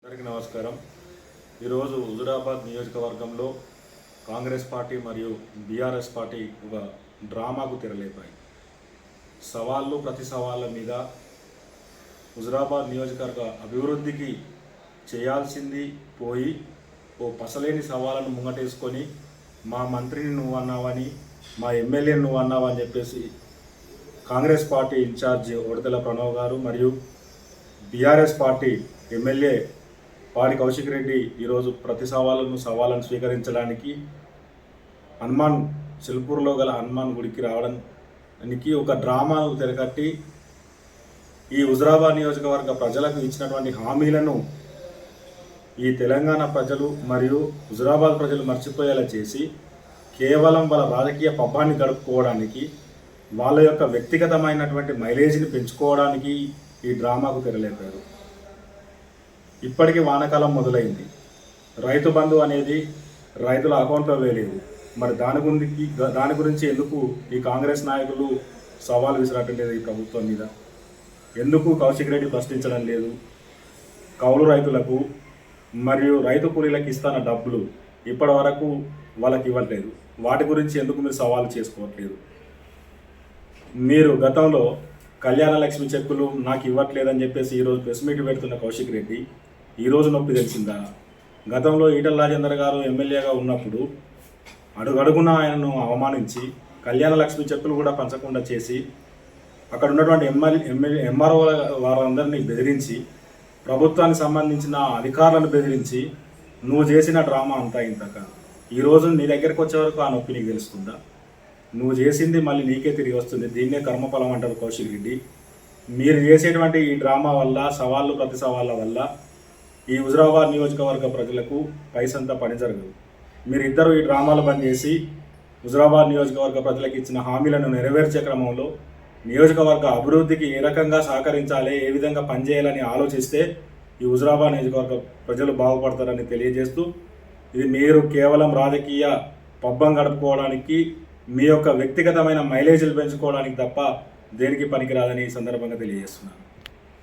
అందరికీ నమస్కారం. ఈరోజు హుజురాబాద్ నియోజకవర్గంలో కాంగ్రెస్ పార్టీ మరియు బీఆర్ఎస్ పార్టీ ఒక డ్రామాకు తెరలేపాయి. సవాళ్ళు ప్రతి సవాళ్ళ మీద హుజురాబాద్ నియోజకవర్గ అభివృద్ధికి చేయాల్సింది పోయి ఓ పసలేని సవాళ్ళను ముంగటేసుకొని మా మంత్రిని నువ్వు అన్నావని, మా ఎమ్మెల్యేని నువ్వు అన్నావని చెప్పేసి కాంగ్రెస్ పార్టీ ఇన్ఛార్జ్ ఉడతల ప్రణవ్ గారు మరియు బీఆర్ఎస్ పార్టీ ఎమ్మెల్యే పాడి కౌశిక్ రెడ్డి ఈరోజు ప్రతి సవాళ్ళను స్వీకరించడానికి హనుమాన్ సిల్పూర్లో గల హనుమాన్ గుడికి రావడానికి ఒక డ్రామాను తెరకట్టి ఈ హుజురాబాద్ నియోజకవర్గ ప్రజలకు ఇచ్చినటువంటి హామీలను ఈ తెలంగాణ ప్రజలు మరియు హుజురాబాద్ ప్రజలు మర్చిపోయేలా చేసి కేవలం వాళ్ళ రాజకీయ పబ్బాన్ని గడుపుకోవడానికి, వాళ్ళ యొక్క వ్యక్తిగతమైనటువంటి మైలేజీని పెంచుకోవడానికి ఈ డ్రామాకు తెరలేపారు. ఇప్పటికీ వానాకాలం మొదలైంది. రైతు బంధు అనేది రైతుల అకౌంట్లో వేయలేదు. మరి దాని గురించి ఎందుకు ఈ కాంగ్రెస్ నాయకులు సవాల్ విసిరటం లేదు ఈ ప్రభుత్వం మీద? ఎందుకు కౌశిక్ రెడ్డి ప్రశ్నించడం లేదు? కౌలు రైతులకు మరియు రైతు కూలీలకు ఇస్తున్న డబ్బులు ఇప్పటి వరకు వాళ్ళకి ఇవ్వట్లేదు. వాటి గురించి ఎందుకు మీరు సవాలు చేసుకోవట్లేదు? మీరు గతంలో కళ్యాణ లక్ష్మి చెక్కులు నాకు ఇవ్వట్లేదని చెప్పేసి ఈరోజు ప్రెస్ మీట్ పెడుతున్న కౌశిక్ రెడ్డి ఈరోజు నొప్పి తెలిసిందా? గతంలో ఈటల రాజేందర్ గారు ఎమ్మెల్యేగా ఉన్నప్పుడు అడుగడుగున ఆయనను అవమానించి కళ్యాణ లక్ష్మి చెక్కులు కూడా పంచకుండా చేసి అక్కడ ఉన్నటువంటి ఎంఆర్ఓ వారందరినీ బెదిరించి, ప్రభుత్వానికి సంబంధించిన అధికారులను బెదిరించి నువ్వు చేసిన డ్రామా అంతా ఇంతక ఈరోజు నీ దగ్గరికి వచ్చే వరకు ఆ నొప్పి నీకు తెలుస్తుందా? నువ్వు చేసింది మళ్ళీ నీకే తిరిగి వస్తుంది. దీన్నే కర్మఫలం అంటారు కౌశిక్ రెడ్డి. మీరు చేసేటువంటి ఈ డ్రామా వల్ల, సవాళ్ళు ప్రతి సవాళ్ళ వల్ల ఈ హుజురాబాద్ నియోజకవర్గ ప్రజలకు పైసంతా పని జరగదు. మీరిద్దరూ ఈ డ్రామాలు బంద్ చేసి హుజురాబాద్ నియోజకవర్గ ప్రజలకు ఇచ్చిన హామీలను నెరవేర్చే క్రమంలో నియోజకవర్గ అభివృద్ధికి ఏ రకంగా సహకరించాలి, ఏ విధంగా పనిచేయాలని ఆలోచిస్తే ఈ హుజురాబాద్ నియోజకవర్గ ప్రజలు బాగుపడతారని తెలియజేస్తూ, ఇది మీరు కేవలం రాజకీయ పబ్బం గడుపుకోవడానికి, మీ యొక్క వ్యక్తిగతమైన మైలేజీలు పెంచుకోవడానికి తప్ప దేనికి పనికిరాదని ఈ సందర్భంగా తెలియజేస్తున్నాను.